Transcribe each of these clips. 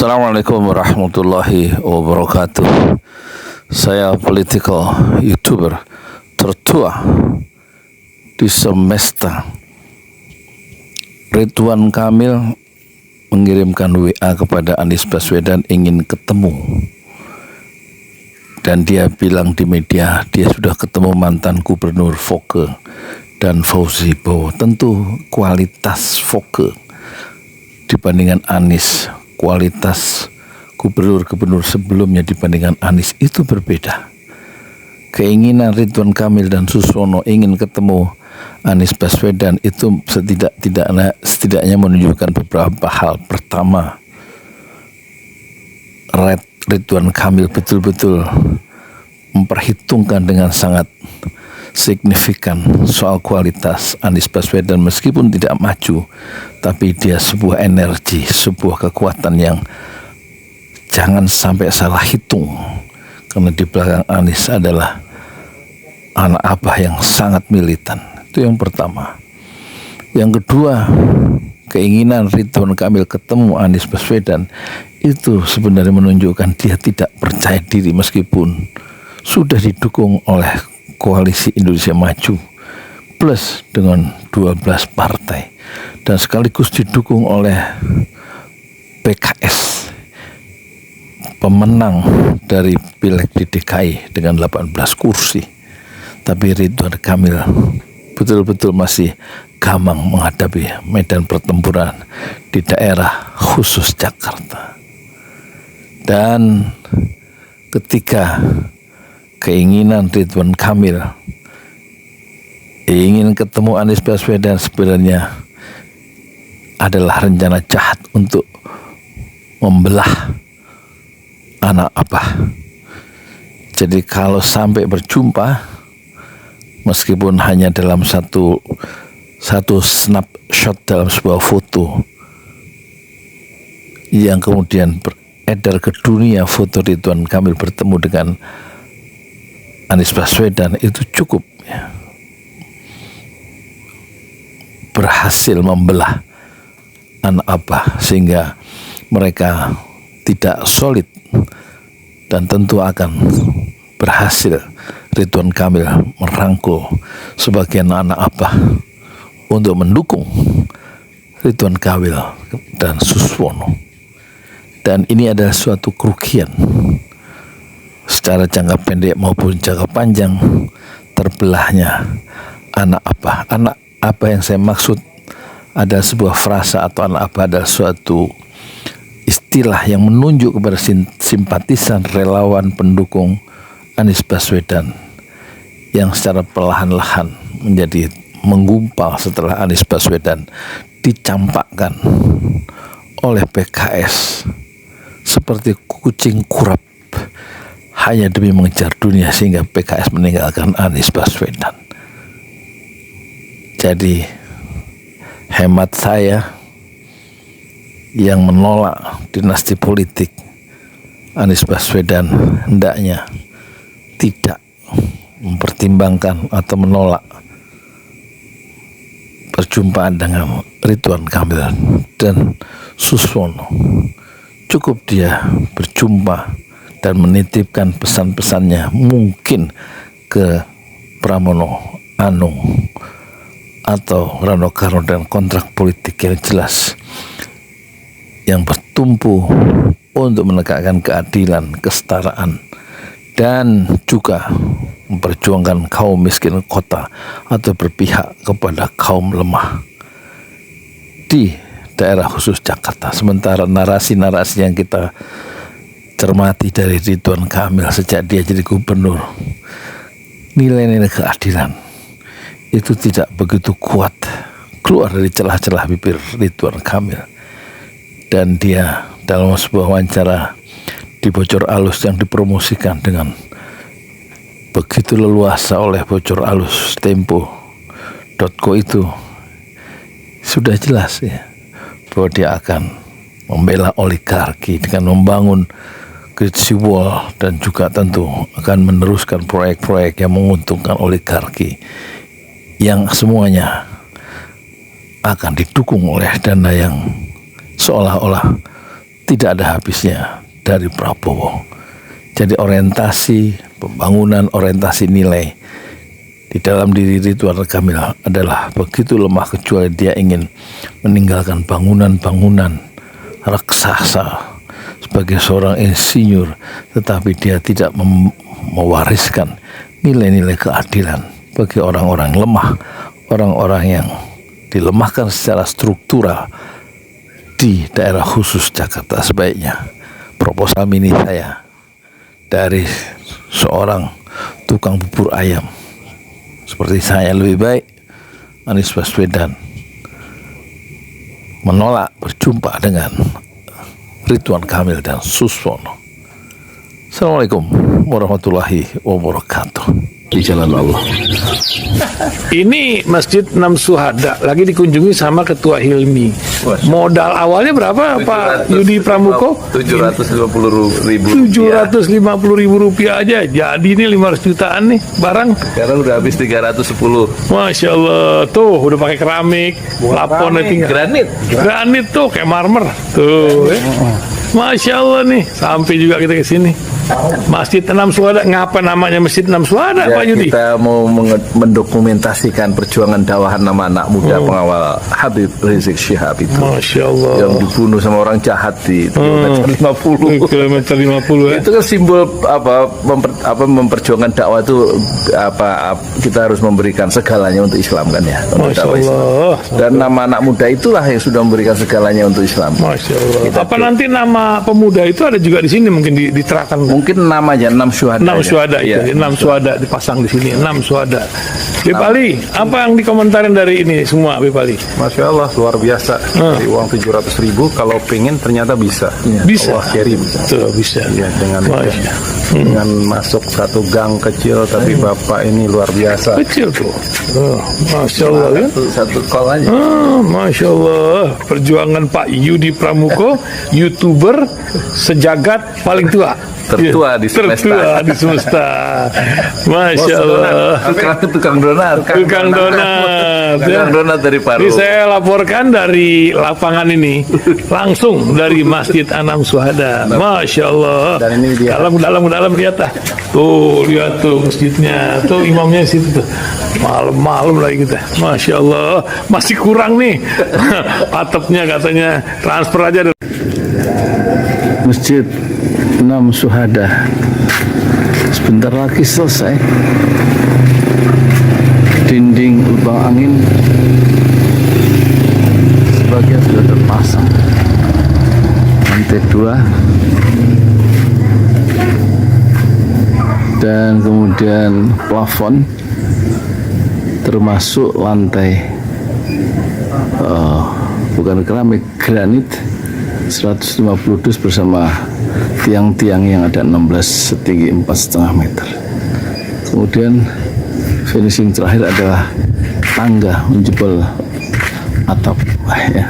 Assalamualaikum warahmatullahi wabarakatuh. Saya political YouTuber tertua di semesta. Ridwan Kamil mengirimkan WA kepada Anies Baswedan ingin ketemu. Dan dia bilang di media dia sudah ketemu mantan gubernur Foke dan Fauzi Bowo. Tentu kualitas Foke dibandingkan Anies, kualitas gubernur-gubernur sebelumnya dibandingkan Anies itu berbeda. Keinginan Ridwan Kamil dan Suswono ingin ketemu Anies Baswedan itu setidaknya menunjukkan beberapa hal. Pertama, Ridwan Kamil betul-betul memperhitungkan dengan sangat signifikan soal kualitas Anies Baswedan, meskipun tidak maju, tapi dia sebuah energi, sebuah kekuatan yang jangan sampai salah hitung, karena di belakang Anies adalah anak abah yang sangat militan. Itu yang pertama. Yang kedua, keinginan Ridwan Kamil ketemu Anies Baswedan itu sebenarnya menunjukkan dia tidak percaya diri meskipun sudah didukung oleh Koalisi Indonesia Maju plus dengan 12 partai dan sekaligus didukung oleh PKS, pemenang dari Pileg di DKI dengan 18 kursi. Tapi Ridwan Kamil betul-betul masih gamang menghadapi medan pertempuran di daerah khusus Jakarta. Dan ketika keinginan Ridwan Kamil ingin ketemu Anies Baswedan sebenarnya adalah rencana jahat untuk membelah anak abah. Jadi kalau sampai berjumpa, meskipun hanya dalam satu snapshot dalam sebuah foto yang kemudian beredar ke dunia, foto Ridwan Kamil bertemu dengan Anies Baswedan, itu cukup berhasil membelah anak abah sehingga mereka tidak solid, dan tentu akan berhasil Ridwan Kamil merangkul sebagian anak abah untuk mendukung Ridwan Kamil dan Suswono. Dan ini adalah suatu kerugian secara jangka pendek maupun jangka panjang, terbelahnya anak abah. Anak abah yang saya maksud adalah sebuah frasa atau anak abah adalah suatu istilah yang menunjuk kepada simpatisan, relawan, pendukung Anies Baswedan yang secara perlahan-lahan menjadi menggumpal setelah Anies Baswedan dicampakkan oleh PKS seperti kucing kurap hanya demi mengejar dunia, sehingga PKS meninggalkan Anies Baswedan. Jadi hemat saya yang menolak dinasti politik Anies Baswedan hendaknya tidak mempertimbangkan atau menolak perjumpaan dengan Ridwan Kamil dan Suswono. Cukup dia berjumpa dan menitipkan pesan-pesannya mungkin ke Pramono Anung atau Rano Karno dan kontrak politik yang jelas yang bertumpu untuk menegakkan keadilan, kesetaraan, dan juga memperjuangkan kaum miskin kota atau berpihak kepada kaum lemah di daerah khusus Jakarta. Sementara narasi-narasi yang kita cermati dari Ridwan Kamil sejak dia jadi gubernur, nilai-nilai keadilan itu tidak begitu kuat keluar dari celah-celah bibir Ridwan Kamil. Dan dia dalam sebuah wawancara di Bocor Alus yang dipromosikan dengan begitu leluasa oleh Bocor Alus Tempo.co itu sudah jelas ya bahwa dia akan membela oligarki dengan membangun Great Sea Wall, dan juga tentu akan meneruskan proyek-proyek yang menguntungkan oligarki yang semuanya akan didukung oleh dana yang seolah-olah tidak ada habisnya dari Prabowo. Jadi orientasi pembangunan, orientasi nilai di dalam diri Ridwan Kamil adalah begitu lemah, kecuali dia ingin meninggalkan bangunan-bangunan raksasa sebagai seorang insinyur, tetapi dia tidak mewariskan nilai-nilai keadilan bagi orang-orang lemah, orang-orang yang dilemahkan secara struktural di daerah khusus Jakarta. Sebaiknya proposal mini saya dari seorang tukang bubur ayam seperti saya, lebih baik Anies Baswedan menolak berjumpa dengan Ridwan Kamil dan Suswono. Assalamualaikum warahmatullahi wabarakatuh. Di jalan Allah. Ini Masjid Enam Syuhada lagi dikunjungi sama Ketua Hilmi. Modal awalnya berapa Pak Yudi Pramuko? 750.000. 750.000 rupiah aja. Jadi ini 500 jutaan nih barang. Sekarang udah habis 310. Masya Allah, tuh udah pakai keramik, laponnya tinggal. Granit tuh kayak marmer. Tuh. Masya Allah nih, sampai juga kita ke sini. Masjid Enam Syuhada, ngapa namanya Masjid Enam Syuhada, Ya, Pak Yudi? kita mau mendokumentasikan perjuangan dakwah nama anak muda pengawal Habib Rizik Syihab itu. Masya Allah. Yang dibunuh sama orang jahat di kilometer 50. Kilometer 50 ya. Itu kan simbol memperjuangkan dakwah itu kita harus memberikan segalanya untuk Islam kan ya. Masya dakwah Islam. Allah. Dan nama anak muda itulah yang sudah memberikan segalanya untuk Islam. Masya Allah. Apa nanti nama pemuda itu ada juga di sini mungkin diterangkan? Mungkin namanya 6 Syuhada. 6 Syuhada itu, 6 Syuhada dipasang di sini, 6 Syuhada. Bipali, apa yang dikomentarin dari ini semua, Bipali? Masya Allah, luar biasa. Dari uang 700.000, kalau pengen ternyata bisa. Bisa. Allah kirim. Tuh, bisa. Ya, dengan masuk satu gang kecil, tapi Bapak ini luar biasa. Kecil tuh. Masya Allah ya. Satu call aja. Masya Allah. Perjuangan Pak Yudi Pramuko, YouTuber sejagat paling tua. Tertua di semesta. Tertua di semesta. Masya Allah. Tukang donat. Tukang donat. Tukang donat dari Paru. Ini saya laporkan dari lapangan ini, langsung dari Masjid Enam Syuhada. Masya Allah. Dan ini dia. Dalam kelihatan. Tuh lihat tuh masjidnya, tuh imamnya di situ tuh. Malam-malam lagi kita. Masya Allah. Masih kurang nih. Atapnya katanya transfer aja. Masjid Enam Syuhada sebentar lagi selesai. Dinding lubang angin sebagian sudah terpasang, lantai 2 dan kemudian plafon termasuk lantai bukan keramik, granit 150 dus bersama tiang-tiang yang ada 16 setinggi 4,5 meter. Kemudian finishing terakhir adalah tangga menjebol atap ya,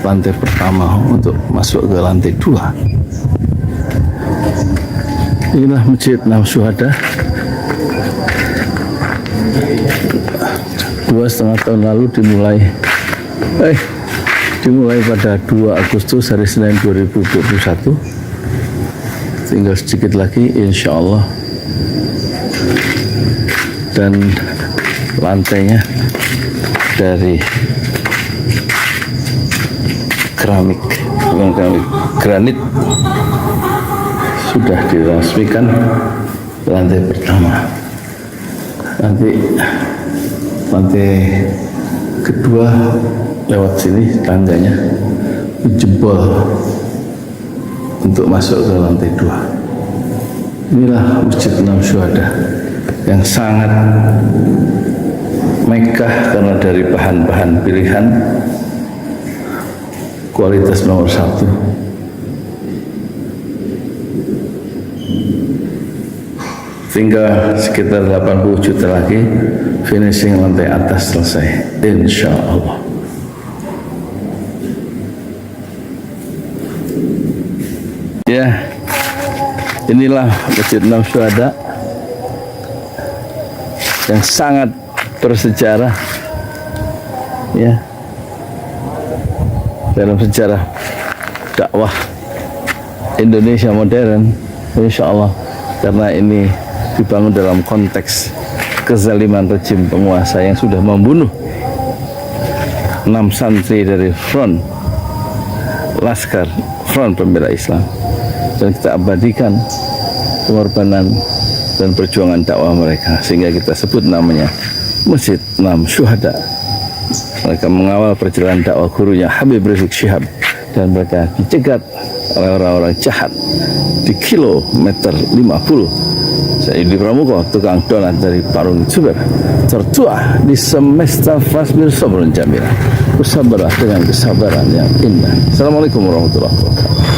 lantai pertama untuk masuk ke lantai 2. Inilah Masjid Enam Syuhada. 2,5 tahun lalu dimulai pada 2 Agustus hari Senin 2021. Tinggal sedikit lagi insya Allah, dan lantainya dari keramik, bukan keramik, granit sudah diresmikan lantai pertama. Nanti lantai kedua lewat sini tangganya jebol untuk masuk ke lantai 2. Inilah Masjid Enam Syuhada yang sangat megah karena dari bahan-bahan pilihan, kualitas nomor 1. Tinggal sekitar 80 juta lagi finishing lantai atas selesai, insya Allah. Ya, inilah Masjid Enam Syuhada yang sangat bersejarah ya dalam sejarah dakwah Indonesia modern, insya Allah, karena ini dibangun dalam konteks kezaliman rejim penguasa yang sudah membunuh 6 santri dari front pembela Islam, dan kita abadikan pengorbanan dan perjuangan dakwah mereka, sehingga kita sebut namanya Masjid 6 Syuhada. Mereka mengawal perjalanan dakwah gurunya Habib Rizik Syihab, dan mereka dicegat oleh orang-orang jahat di kilometer 50. Saya Yudi Pramuko, tukang donat dari Parung Juber, tertua di semesta Fasbir Sabrun Jamila. Bersabarlah dengan kesabaran yang indah. Assalamualaikum warahmatullahi wabarakatuh.